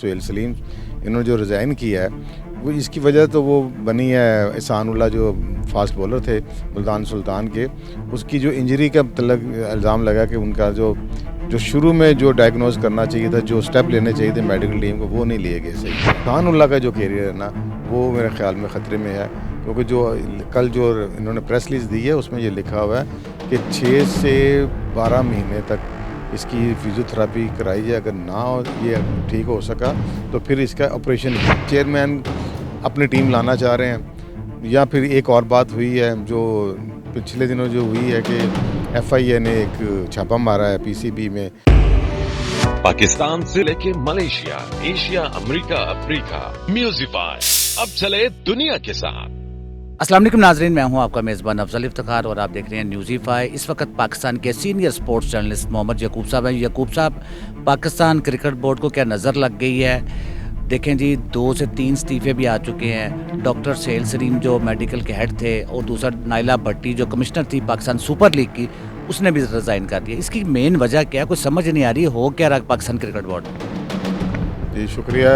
سہیل سلیم انہوں نے جو ریزائن کیا ہے وہ اس کی وجہ تو وہ بنی ہے احسان اللہ جو فاسٹ بولر تھے ملتان سلطان کے، اس کی جو انجری کا متعلق الزام لگا کہ ان کا جو شروع میں جو ڈائگنوز کرنا چاہیے تھا، جو سٹیپ لینے چاہیے تھے میڈیکل ٹیم کو، وہ نہیں لیے گئے صحیح۔ احسان اللہ کا جو کیریئر ہے نا وہ میرے خیال میں خطرے میں ہے، کیونکہ جو کل جو انہوں نے پریس ریلیز دی ہے اس میں یہ لکھا ہوا ہے کہ 6 سے 12 مہینے تک اس کی فزیو تھراپی کرائی جائے، اگر نہ یہ ٹھیک ہو سکا تو پھر اس کا آپریشن چیئرمین اپنی ٹیم لانا چاہ رہے ہیں۔ یا پھر ایک اور بات ہوئی ہے جو پچھلے دنوں جو ہوئی ہے کہ ایف آئی اے نے ایک چھاپا مارا ہے پی سی بی میں۔ پاکستان سے لے کے ملیشیا، ایشیا، امریکہ، افریقہ، میوزیفائی اب چلے دنیا کے ساتھ۔ السلام علیکم ناظرین، میں ہوں آپ کا میزبان افضل افتخار اور آپ دیکھ رہے ہیں نیوزیفائی۔ اس وقت پاکستان کے سینئر سپورٹس جرنلسٹ محمد یعقوب صاحب ہیں۔ یعقوب صاحب، پاکستان کرکٹ بورڈ کو کیا نظر لگ گئی ہے؟ دیکھیں جی، 2 سے 3 استعفے بھی آ چکے ہیں۔ ڈاکٹر سہیل سلیم جو میڈیکل کے ہیڈ تھے اور دوسرا نائلہ بھٹی جو کمشنر تھی پاکستان سپر لیگ کی، اس نے بھی ریزائن کر دیا۔ اس کی مین وجہ کیا ہے؟ کوئی سمجھ نہیں آ رہی ہو کیا رہا پاکستان کرکٹ بورڈ؟ جی شکریہ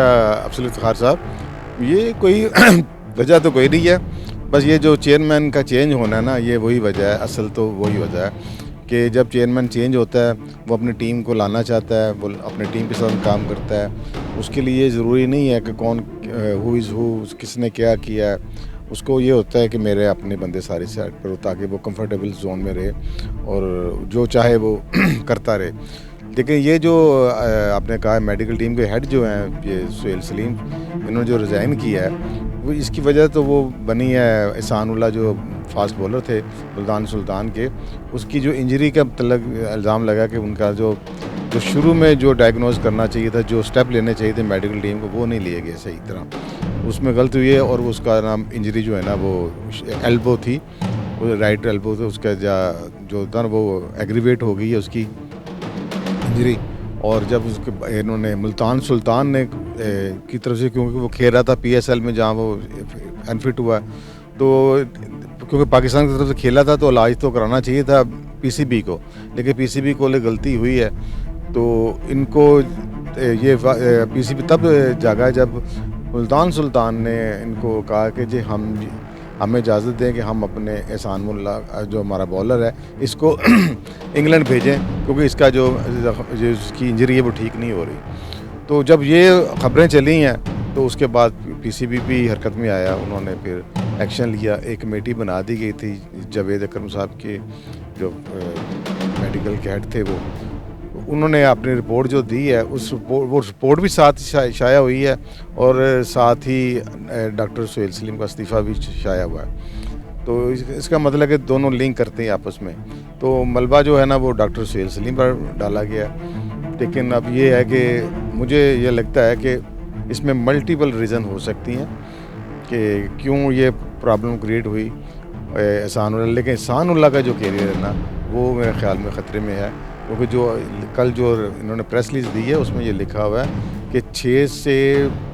افضل افتخار صاحب۔ یہ کوئی وجہ تو کوئی نہیں ہے، بس یہ جو چیئرمین کا چینج ہونا ہے نا، یہ وہی وجہ ہے، اصل تو وہی وجہ ہے کہ جب چیئرمین چینج ہوتا ہے وہ اپنی ٹیم کو لانا چاہتا ہے، وہ اپنی ٹیم کے ساتھ کام کرتا ہے۔ اس کے لیے ضروری نہیں ہے کہ کون ہو از ہو، کس نے کیا کیا ہے۔ اس کو یہ ہوتا ہے کہ میرے اپنے بندے سارے سائڈ پر ہو تاکہ وہ کمفرٹیبل زون میں رہے اور جو چاہے وہ کرتا رہے۔ لیکن یہ جو آپ نے کہا میڈیکل ٹیم کے ہیڈ جو ہیں یہ سہیل سلیم انہوں نے جو ریزائن کیا ہے وہ اس کی وجہ تو وہ بنی ہے احسان اللہ جو فاسٹ بولر تھے ملتان سلطان کے، اس کی جو انجری کا متعلق الزام لگا کہ ان کا جو شروع میں جو ڈائگنوز کرنا چاہیے تھا، جو سٹیپ لینے چاہیے تھے میڈیکل ٹیم کو، وہ نہیں لیے گئے صحیح طرح۔ اس میں غلط ہوئی ہے اور اس کا نام انجری جو ہے نا وہ ایلبو تھی، وہ رائٹ ایلبو تھا، اس کا جو تھا نا وہ ایگریویٹ ہو گئی ہے اس کی انجری۔ اور جب اس کے انہوں نے ملتان سلطان نے کی طرف سے، کیونکہ وہ کھیل رہا تھا پی ایس ایل میں جہاں وہ انفٹ ہوا، تو کیونکہ پاکستان کی طرف سے کھیلا تھا تو علاج تو کرانا چاہیے تھا پی سی بی کو، لیکن پی سی بی کو غلطی ہوئی ہے۔ تو ان کو یہ پی سی بی تب جاگا جب ملتان سلطان نے ان کو کہا کہ جی ہمیں اجازت دیں کہ ہم اپنے احسان اللہ جو ہمارا بولر ہے اس کو انگلینڈ بھیجیں، کیونکہ اس کا جو اس کی انجری ہے وہ ٹھیک نہیں ہو رہی۔ تو جب یہ خبریں چلی ہیں تو اس کے بعد پی سی بی بھی حرکت میں آیا، انہوں نے پھر ایکشن لیا۔ ایک کمیٹی بنا دی گئی تھی جاوید اکرم صاحب کے جو میڈیکل کے ہیڈ تھے، وہ انہوں نے اپنی رپورٹ جو دی ہے وہ رپورٹ بھی ساتھ شائع ہوئی ہے اور ساتھ ہی ڈاکٹر سہیل سلیم کا استعفیٰ بھی شائع ہوا ہے۔ تو اس کا مطلب ہے کہ دونوں لنک کرتے ہیں آپس میں، تو ملبہ جو ہے نا وہ ڈاکٹر سہیل سلیم پر ڈالا گیا۔ لیکن اب یہ ہے کہ مجھے یہ لگتا ہے کہ اس میں ملٹیپل ریزن ہو سکتی ہیں کہ کیوں یہ پرابلم کریٹ ہوئی احسان اللہ۔ لیکن احسان اللہ کا جو کیریئر ہے نا وہ میرے خیال میں خطرے میں ہے، کیونکہ جو کل جو انہوں نے پریس ریلیز دی ہے اس میں یہ لکھا ہوا ہے کہ 6 سے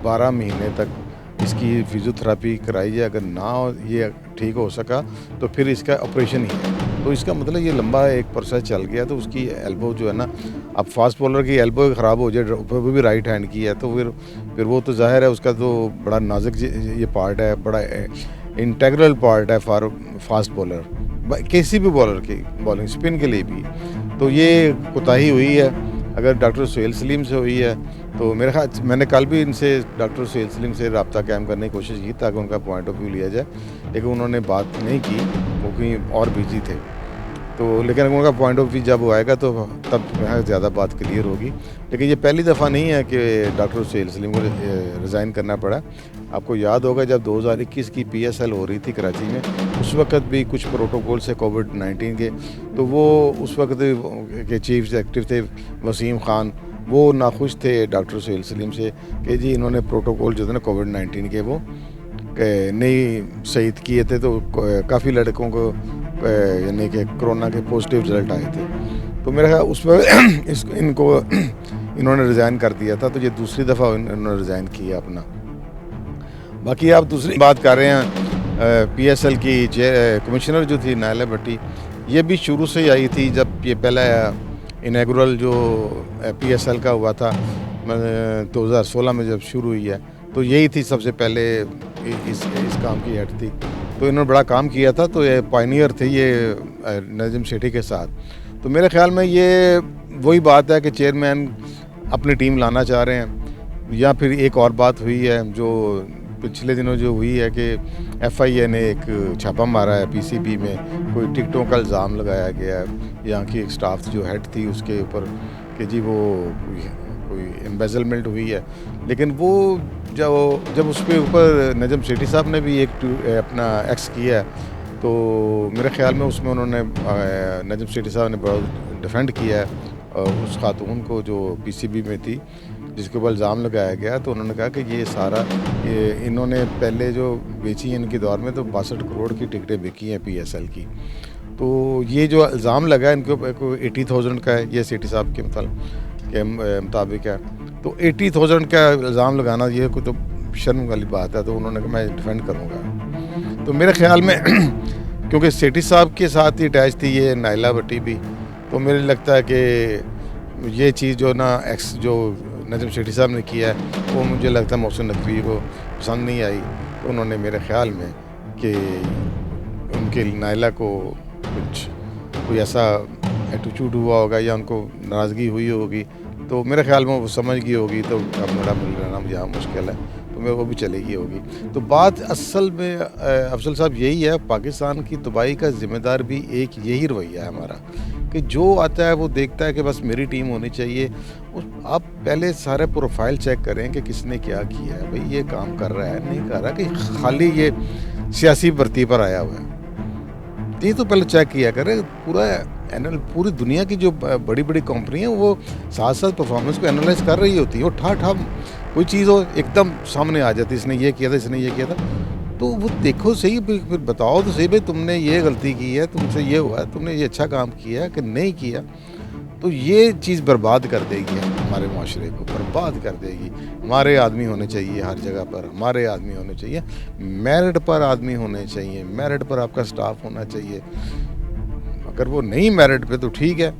12 مہینے تک اس کی فزیو تھراپی کرائی جائے، اگر نہ یہ ٹھیک ہو سکا تو پھر اس کا آپریشن ہی ہے۔ تو اس کا مطلب یہ لمبا ایک پروسیس چل گیا، تو اس کی ایلبو جو ہے نا، اب فاسٹ بولر کی ایلبو خراب ہو جائے، وہ بھی رائٹ ہینڈ کی ہے، تو پھر وہ تو ظاہر ہے اس کا تو بڑا نازک یہ پارٹ ہے، بڑا انٹیگرل پارٹ ہے فار فاسٹ بولر، کسی بھی بولر کی بالنگ اسپن کے لیے بھی۔ تو یہ کوتاہی ہوئی ہے، اگر ڈاکٹر سہیل سلیم سے ہوئی ہے تو میرے خیال میں نے کل بھی ان سے ڈاکٹر سہیل سلیم سے رابطہ قائم کرنے کی کوشش کی تاکہ ان کا پوائنٹ آف ویو لیا جائے، لیکن انہوں نے بات نہیں کی، وہ کہیں اور بزی تھے۔ تو لیکن ان کا پوائنٹ آف ویو جب آئے گا تو تب زیادہ بات کلیئر ہوگی۔ لیکن یہ پہلی دفعہ نہیں ہے کہ ڈاکٹر سہیل سلیم کو ریزائن کرنا پڑا۔ آپ کو یاد ہوگا جب 2021 کی پی ایس ایل ہو رہی تھی کراچی میں، اس وقت بھی کچھ پروٹوکول سے کووڈ-19 کے، تو وہ اس وقت کے چیف ایگزیکٹو تھے وسیم خان، وہ ناخوش تھے ڈاکٹر سہیل سلیم سے کہ جی انہوں نے پروٹوکول جو تھے نا کووڈ-19 کے وہ نہیں صحیح کیے تھے، تو کافی لڑکوں کو یعنی کہ کرونا کے پازیٹیو رزلٹ آئے تھے۔ تو میرا خیال اس پر انہوں نے ریزائن کر دیا تھا، تو یہ دوسری دفعہ انہوں نے ریزائن کیا اپنا۔ باقی آپ دوسری بات کر رہے ہیں پی ایس ایل کی کمشنر جو تھی نائلہ بھٹی، یہ بھی شروع سے ہی آئی تھی جب یہ پہلا انیگرل جو پی ایس ایل کا ہوا تھا، میں 2016 میں جب شروع ہوئی ہے تو یہی تھی سب سے پہلے اس کام کی ہیڈ تھی. تو انہوں نے بڑا کام کیا تھا, تو یہ پائنیئر تھے یہ نجم سیٹھی کے ساتھ. تو میرے خیال میں یہ وہی بات ہے کہ چیئرمین اپنی ٹیم لانا چاہ رہے ہیں. یا پھر ایک اور بات ہوئی ہے جو پچھلے دنوں جو ہوئی ہے کہ ایف آئی اے نے ایک چھاپا مارا ہے پی سی بی میں, کوئی ٹکٹوں کا الزام لگایا گیا ہے یہاں کی ایک سٹاف جو ہیڈ تھی اس کے اوپر کہ جی وہ کوئی امبیزلمنٹ ہوئی ہے. لیکن وہ جب اس کے اوپر نجم سیٹھی صاحب نے بھی ایک اپنا ایکس کیا ہے تو میرے خیال میں اس میں انہوں نے نجم سیٹھی صاحب نے بہت ڈیفینڈ کیا ہے اس خاتون کو جو پی سی بی میں تھی جس کے اوپر الزام لگایا گیا. تو انہوں نے کہا کہ یہ سارا انہوں نے پہلے جو بیچی ہیں ان کے دور میں تو 62 کروڑ کی ٹکٹیں بکی ہیں پی ایس ایل کی. تو یہ جو الزام لگا ہے ان کے اوپر 80,000 کا ہے, یہ سیٹھی صاحب کے مطابق ہے. تو 80,000 کا الزام لگانا یہ کوئی تو شرم والی بات ہے. تو انہوں نے کہا میں ڈیفینڈ کروں گا. تو میرے خیال میں کیونکہ سیٹھی صاحب کے ساتھ ہی اٹیچ تھی یہ نائلہ بھٹی بھی, تو مجھے لگتا ہے کہ یہ چیز جو جو نجم سیٹھی صاحب نے کیا ہے وہ مجھے لگتا ہے محسن نقوی کو پسند نہیں آئی. تو انہوں نے میرے خیال میں کہ ان کے نائلہ کو کوئی ایسا ایٹیچیوڈ ہوا ہوگا یا ان کو ناراضگی ہوئی ہوگی, تو میرے خیال میں وہ سمجھ گئی ہوگی تو اب میرا مل رہنا یہاں مشکل ہے, تو میں وہ بھی چلے گی ہوگی. تو بات اصل میں افضل صاحب یہی ہے, پاکستان کی تباہی کا ذمہ دار بھی ایک یہی رویہ ہے ہمارا کہ جو آتا ہے وہ دیکھتا ہے کہ بس میری ٹیم ہونی چاہیے. آپ پہلے سارے پروفائل چیک کریں کہ کس نے کیا کیا ہے, بھئی یہ کام کر رہا ہے نہیں کر رہا, کہ خالی یہ سیاسی بھرتی پر آیا ہوا ہے. یہ تو پہلے چیک کیا کرے. پوری دنیا کی جو بڑی بڑی کمپنی ہیں وہ ساتھ ساتھ پرفارمنس کو انالائز کر رہی ہوتی ہے. وہ ٹھا کوئی چیز ہو ایک دم سامنے آ جاتی, اس نے یہ کیا تھا, اس نے یہ کیا تھا, تو وہ دیکھو صحیح, پھر بتاؤ تو صحیح بھائی تم نے یہ غلطی کی ہے, تم سے یہ ہوا ہے, تم نے یہ اچھا کام کیا ہے کہ نہیں کیا. تو یہ چیز برباد کر دے گی ہمارے معاشرے کو, برباد کر دے گی. ہمارے آدمی ہونے چاہیے ہر جگہ پر, ہمارے آدمی ہونے چاہیے, میرٹ پر آدمی ہونے چاہیے, میرٹ پر آپ کا سٹاف ہونا چاہیے. اگر وہ نہیں میرٹ پہ تو ٹھیک ہے,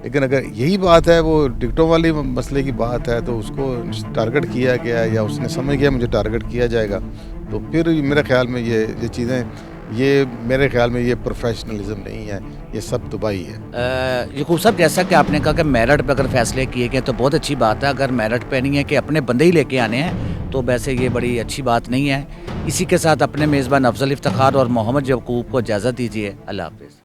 لیکن اگر یہی بات ہے وہ ٹکٹوں والی مسئلے کی بات ہے تو اس کو ٹارگٹ کیا گیا یا اس نے سمجھ گیا مجھے ٹارگٹ کیا جائے گا, تو پھر میرے خیال میں یہ چیزیں یہ میرے خیال میں یہ پروفیشنلزم نہیں ہے, یہ سب تباہی ہے. یعقوب صاحب جیسا کہ آپ نے کہا کہ میرٹ پہ اگر فیصلے کیے گئے تو بہت اچھی بات ہے. اگر میرٹ پہ نہیں ہے کہ اپنے بندے ہی لے کے آنے ہیں تو ویسے یہ بڑی اچھی بات نہیں ہے. اسی کے ساتھ اپنے میزبان افضل افتخار اور محمد یعقوب کو اجازت دیجیے. اللہ حافظ.